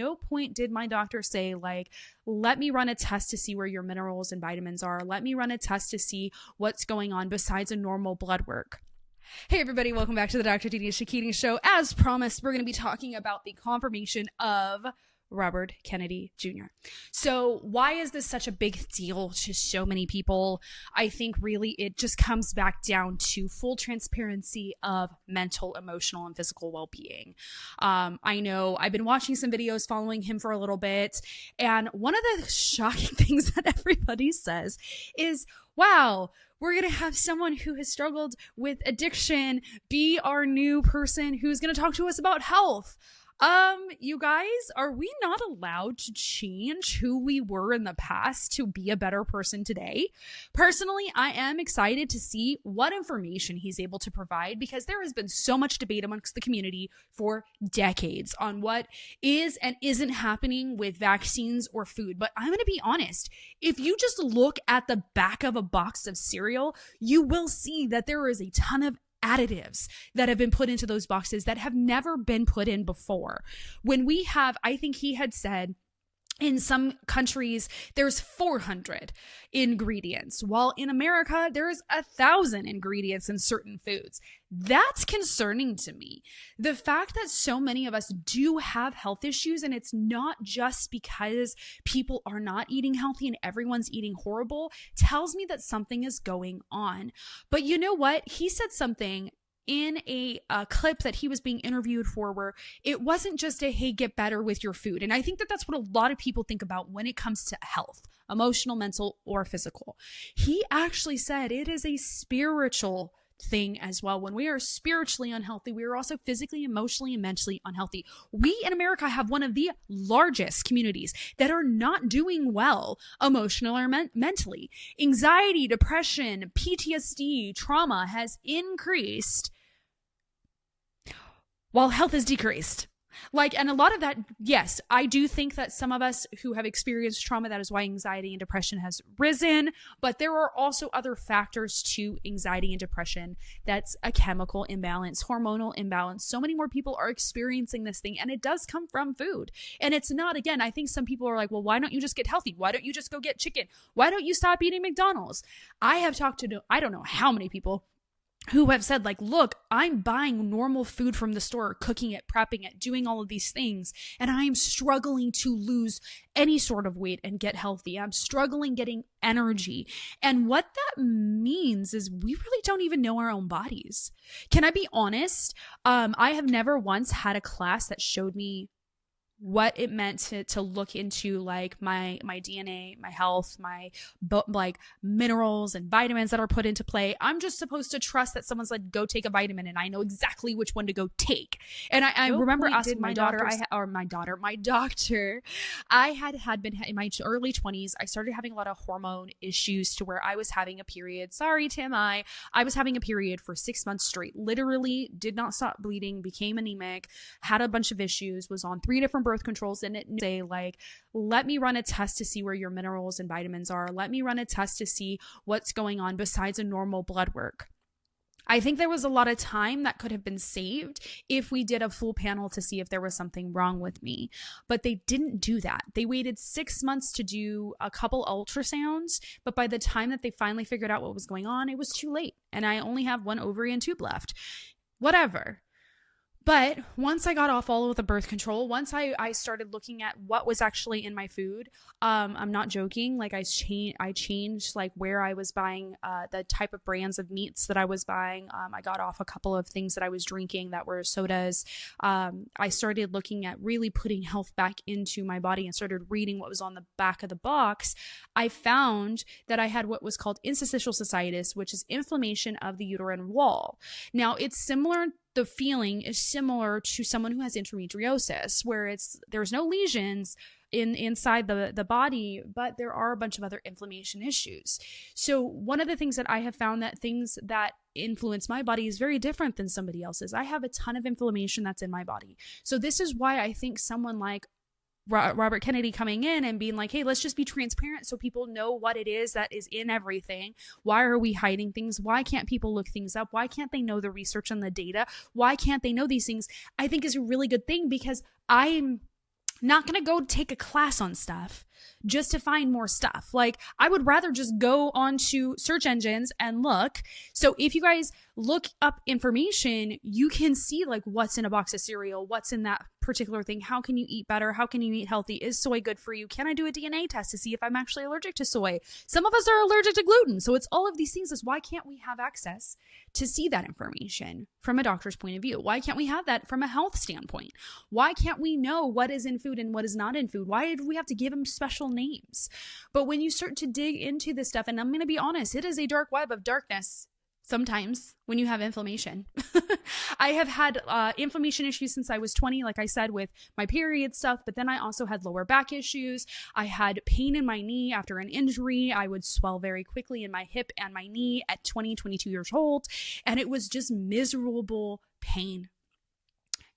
no point did my doctor say, like, let me run a test to see where your minerals and vitamins are. Let me run a test to see what's going on besides a normal blood work. Hey everybody, welcome back to the Dr. Denisha Keating Show. As promised, we're going to be talking about the confirmation of Robert Kennedy Jr. So why is this such a big deal to so many people? I think really it just comes back down to full transparency of mental, emotional, and physical well-being. I know I've been watching some videos following him for a little bit, and one of the shocking things that everybody says is, wow, we're going to have someone who has struggled with addiction be our new person who's going to talk to us about health. You guys, are we not allowed to change who we were in the past to be a better person today? Personally, I am excited to see what information he's able to provide, because there has been so much debate amongst the community for decades on what is and isn't happening with vaccines or food. But I'm going to be honest, if you just look at the back of a box of cereal, you will see that there is a ton of additives that have been put into those boxes that have never been put in before. When we have, I think he had said, in some countries, there's 400 ingredients, while in America, there's 1,000 ingredients in certain foods. That's concerning to me. The fact that so many of us do have health issues, and it's not just because people are not eating healthy and everyone's eating horrible, tells me that something is going on. But you know what? He said something in a clip that he was being interviewed for where it wasn't just a, hey, get better with your food. And I think that that's what a lot of people think about when it comes to health, emotional, mental, or physical. He actually said it is a spiritual thing as well. When we are spiritually unhealthy, we are also physically, emotionally, and mentally unhealthy. We in America have one of the largest communities that are not doing well emotionally or mentally. Anxiety, depression, PTSD, trauma has increased while health has decreased. And a lot of that, yes, I do think that some of us who have experienced trauma, that is why anxiety and depression has risen. But there are also other factors to anxiety and depression. That's a chemical imbalance, hormonal imbalance. So many more people are experiencing this thing, and it does come from food. And it's not, again, I think some people are like, well, why don't you just get healthy? Why don't you just go get chicken? Why don't you stop eating McDonald's? I have talked to, I don't know how many people who have said, like, look, I'm buying normal food from the store, cooking it, prepping it, doing all of these things, and I am struggling to lose any sort of weight and get healthy. I'm struggling getting energy. And what that means is we really don't even know our own bodies. Can I be honest? I have never once had a class that showed me what it meant to look into like my DNA, my health, my like minerals and vitamins that are put into play. I'm just supposed to trust that someone's like, go take a vitamin, and I know exactly which one to go take. And I remember asking my doctor, I had been in my early 20s. I started having a lot of hormone issues to where I was having a period. Sorry, Tim, I was having a period for 6 months straight, literally did not stop bleeding, became anemic, had a bunch of issues, was on 3 different birth controls, and it say like, let me run a test to see where your minerals and vitamins are. Let me run a test to see what's going on besides a normal blood work. I think there was a lot of time that could have been saved if we did a full panel to see if there was something wrong with me. But they didn't do that. They waited 6 months to do a couple ultrasounds, but by the time that they finally figured out what was going on, it was too late. And I only have 1 ovary and tube left. Whatever. But once I got off all of the birth control, once I started looking at what was actually in my food, I'm not joking. Like I changed like where I was buying, the type of brands of meats that I was buying. I got off a couple of things that I was drinking that were sodas. I started looking at really putting health back into my body and started reading what was on the back of the box. I found that I had what was called interstitial cystitis, which is inflammation of the uterine wall. Now it's similar. The feeling is similar to someone who has endometriosis, where there's no lesions inside the body, but there are a bunch of other inflammation issues. So one of the things that I have found that things that influence my body is very different than somebody else's. I have a ton of inflammation that's in my body. So this is why I think someone like Robert Kennedy coming in and being like, hey, let's just be transparent so people know what it is that is in everything. Why are we hiding things? Why can't people look things up? Why can't they know the research and the data? Why can't they know these things? I think is a really good thing, because I'm not going to go take a class on stuff just to find more stuff. Like, I would rather just go onto search engines and look. So if you guys look up information, you can see like what's in a box of cereal, what's in that particular thing. How can you eat better? How can you eat healthy? Is soy good for you? Can I do a DNA test to see if I'm actually allergic to soy? Some of us are allergic to gluten. So it's all of these things. Is why can't we have access to see that information from a doctor's point of view? Why can't we have that from a health standpoint? Why can't we know what is in food and what is not in food? Why do we have to give them special names? But when you start to dig into this stuff, and I'm going to be honest, it is a dark web of darkness sometimes when you have inflammation. I have had inflammation issues since I was 20, like I said, with my period stuff, but then I also had lower back issues. I had pain in my knee after an injury. I would swell very quickly in my hip and my knee at 20, 22 years old, and it was just miserable pain.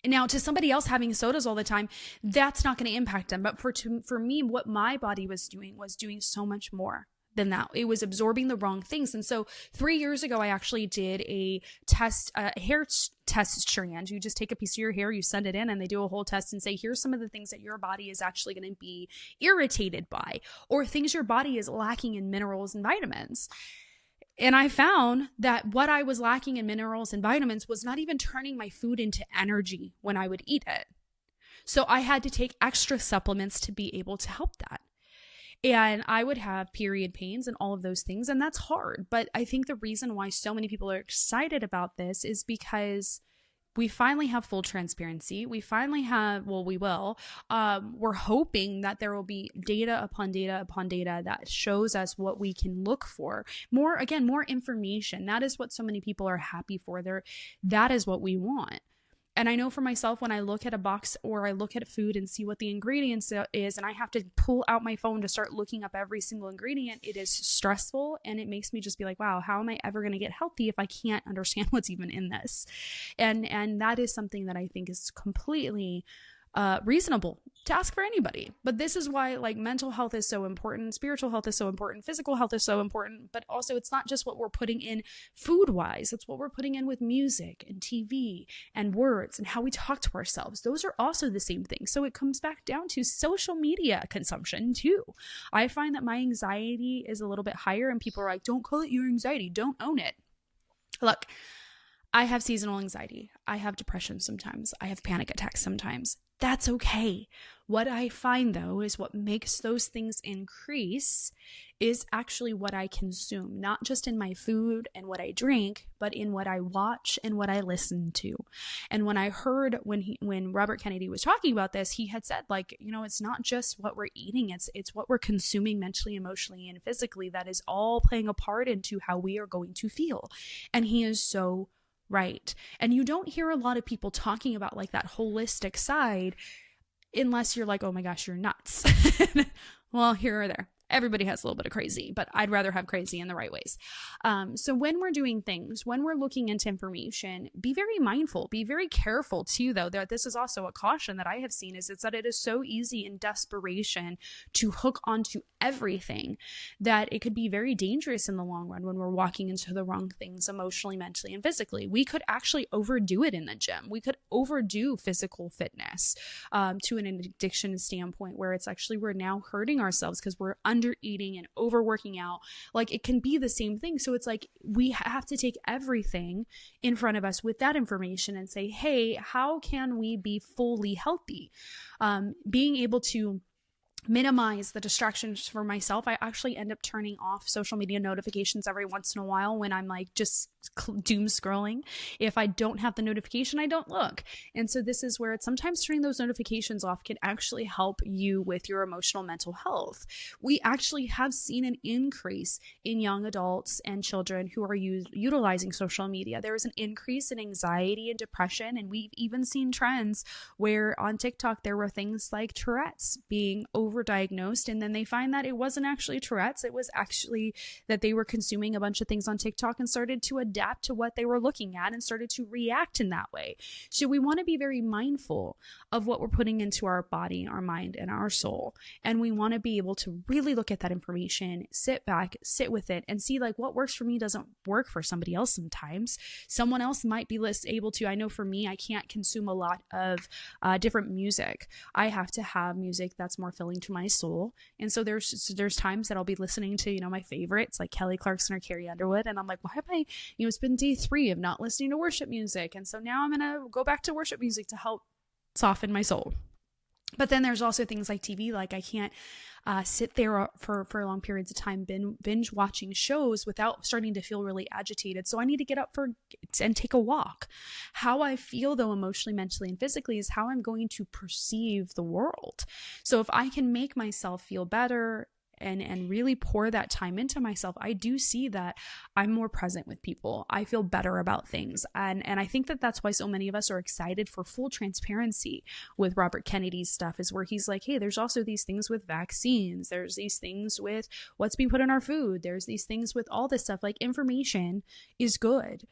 Now, to somebody else having sodas all the time, that's not going to impact them. But for me, what my body was doing so much more than that. It was absorbing the wrong things. And so 3 years ago, I actually did a hair test strand. You just take a piece of your hair, you send it in, and they do a whole test and say, here's some of the things that your body is actually going to be irritated by, or things your body is lacking in minerals and vitamins. And I found that what I was lacking in minerals and vitamins was not even turning my food into energy when I would eat it. So I had to take extra supplements to be able to help that. And I would have period pains and all of those things. And that's hard. But I think the reason why so many people are excited about this is because we finally have full transparency. We finally have, well, we will. We're hoping that there will be data upon data upon data that shows us what we can look for. More information. That is what so many people are happy for. That is what we want. And I know for myself, when I look at a box or I look at food and see what the ingredients is, and I have to pull out my phone to start looking up every single ingredient, it is stressful. And it makes me just be like, wow, how am I ever going to get healthy if I can't understand what's even in this? And that is something that I think is completely reasonable to ask for anybody. But this is why, like, mental health is so important, spiritual health is so important, physical health is so important, but also it's not just what we're putting in food wise, it's what we're putting in with music and TV and words and how we talk to ourselves. Those are also the same thing. So it comes back down to social media consumption too. I find that my anxiety is a little bit higher, and people are like, don't call it your anxiety, don't own it. Look, I have seasonal anxiety. I have depression sometimes. I have panic attacks sometimes. That's okay. What I find, though, is what makes those things increase is actually what I consume, not just in my food and what I drink, but in what I watch and what I listen to. And when I heard when Robert Kennedy was talking about this, he had said, like, you know, it's not just what we're eating, it's what we're consuming mentally, emotionally, and physically that is all playing a part into how we are going to feel. And he is so right. And you don't hear a lot of people talking about like that holistic side unless you're like, oh my gosh, you're nuts. Well, here or there. Everybody has a little bit of crazy, but I'd rather have crazy in the right ways. So when we're doing things, when we're looking into information, be very mindful, be very careful too, though. That this is also a caution that I have seen is that it is so easy in desperation to hook onto everything that it could be very dangerous in the long run when we're walking into the wrong things emotionally, mentally, and physically. We could actually overdo it in the gym. We could overdo physical fitness to an addiction standpoint where it's actually we're now hurting ourselves because we're under eating and overworking out. Like, it can be the same thing. So it's like we have to take everything in front of us with that information and say, hey, how can we be fully healthy? Being able to minimize the distractions for myself. I actually end up turning off social media notifications every once in a while when I'm like just doom scrolling. If I don't have the notification, I don't look. And so this is where it's sometimes turning those notifications off can actually help you with your emotional mental health. We actually have seen an increase in young adults and children who are utilizing social media. There is an increase in anxiety and depression. And we've even seen trends where on TikTok, there were things like Tourette's being over overdiagnosed, and then they find that it wasn't actually Tourette's. It was actually that they were consuming a bunch of things on TikTok and started to adapt to what they were looking at and started to react in that way. So we want to be very mindful of what we're putting into our body, our mind, and our soul. And we want to be able to really look at that information, sit back, sit with it, and see like what works for me doesn't work for somebody else sometimes. Someone else might be able to. I know for me, I can't consume a lot of different music. I have to have music that's more filling to my soul. And so there's times that I'll be listening to, my favorites like Kelly Clarkson or Carrie Underwood. And I'm like, why have I, it's been day 3 of not listening to worship music. And so now I'm going to go back to worship music to help soften my soul. But then there's also things like TV, like I can't sit there for long periods of time binge watching shows without starting to feel really agitated. So I need to get up and take a walk. How I feel though emotionally, mentally, and physically is how I'm going to perceive the world. So if I can make myself feel better and really pour that time into myself, I do see that I'm more present with people. I feel better about things. And I think that that's why so many of us are excited for full transparency with Robert Kennedy's stuff, is where he's like, hey, there's also these things with vaccines. There's these things with what's being put in our food. There's these things with all this stuff. Like, information is good.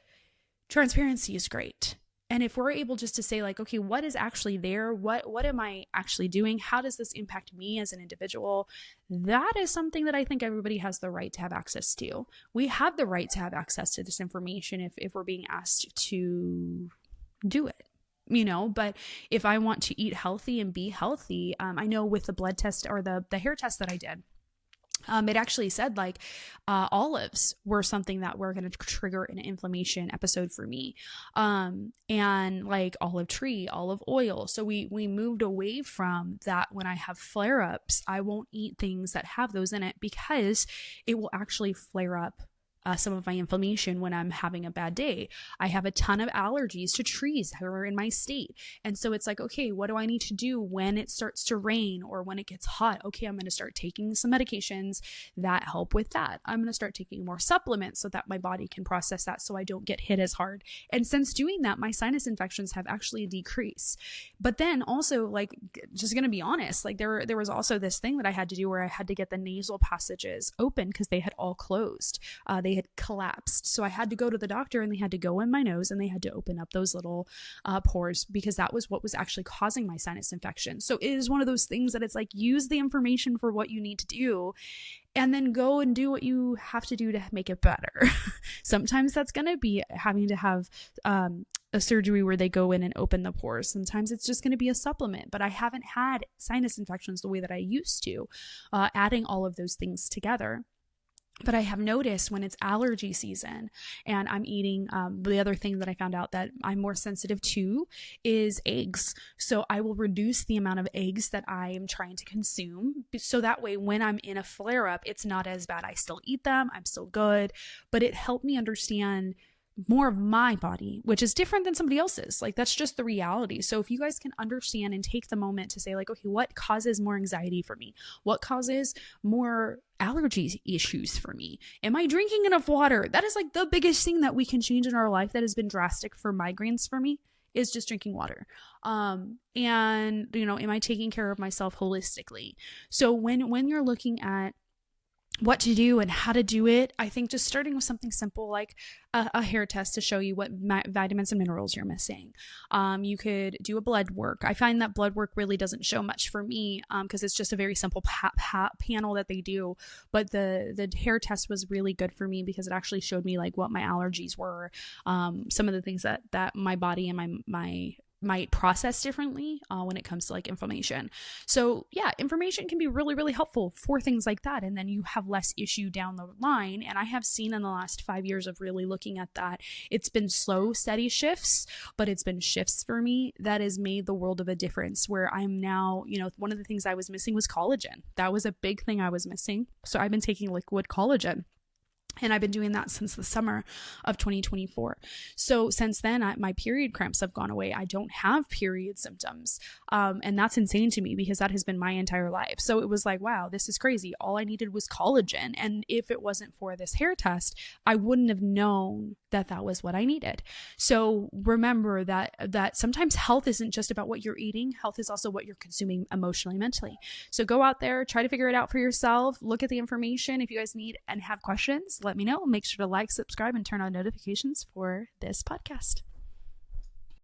Transparency is great. And if we're able just to say like, okay, what is actually there? What am I actually doing? How does this impact me as an individual? That is something that I think everybody has the right to have access to. We have the right to have access to this information if we're being asked to do it. But if I want to eat healthy and be healthy, I know with the blood test or the hair test that I did, it actually said like olives were something that were going to trigger an inflammation episode for me, and like olive tree, olive oil. So we moved away from that. When I have flare-ups, I won't eat things that have those in it because it will actually flare up some of my inflammation when I'm having a bad day. I have a ton of allergies to trees that are in my state. And so it's like, okay, what do I need to do when it starts to rain or when it gets hot? Okay, I'm going to start taking some medications that help with that. I'm going to start taking more supplements so that my body can process that so I don't get hit as hard. And since doing that, my sinus infections have actually decreased. But then also, like, just going to be honest, like there was also this thing that I had to do where I had to get the nasal passages open because they had all closed. They had collapsed. So I had to go to the doctor and they had to go in my nose and they had to open up those little pores because that was what was actually causing my sinus infection. So it is one of those things that it's like, use the information for what you need to do and then go and do what you have to do to make it better. Sometimes that's going to be having to have a surgery where they go in and open the pores. Sometimes it's just going to be a supplement, but I haven't had sinus infections the way that I used to, adding all of those things together. But I have noticed when it's allergy season and I'm eating, the other thing that I found out that I'm more sensitive to is eggs. So I will reduce the amount of eggs that I am trying to consume. So that way, when I'm in a flare up, it's not as bad. I still eat them. I'm still good, but it helped me understand more of my body, which is different than somebody else's. Like, that's just the reality. So if you guys can understand and take the moment to say like, okay, what causes more anxiety for me? What causes more allergy issues for me? Am I drinking enough water? That is like the biggest thing that we can change in our life that has been drastic for migraines for me, is just drinking water. And am I taking care of myself holistically? So when you're looking at what to do and how to do it, I think just starting with something simple like a hair test to show you what vitamins and minerals you're missing. You could do a blood work. I find that blood work really doesn't show much for me because it's just a very simple panel that they do. But the hair test was really good for me because it actually showed me like what my allergies were, some of the things that my body and my might process differently when it comes to like inflammation. So yeah, information can be really, really helpful for things like that. And then you have less issue down the line. And I have seen in the last 5 years of really looking at that, it's been slow, steady shifts, but it's been shifts for me that has made the world of a difference, where I'm now, one of the things I was missing was collagen. That was a big thing I was missing. So I've been taking liquid collagen. And I've been doing that since the summer of 2024. So since then, my period cramps have gone away. I don't have period symptoms. And that's insane to me because that has been my entire life. So it was like, wow, this is crazy. All I needed was collagen. And if it wasn't for this hair test, I wouldn't have known that that was what I needed. So remember that sometimes health isn't just about what you're eating. Health is also what you're consuming emotionally, mentally. So go out there, try to figure it out for yourself. Look at the information. If you guys need and have questions, let me know. Make sure to like, subscribe, and turn on notifications for this podcast.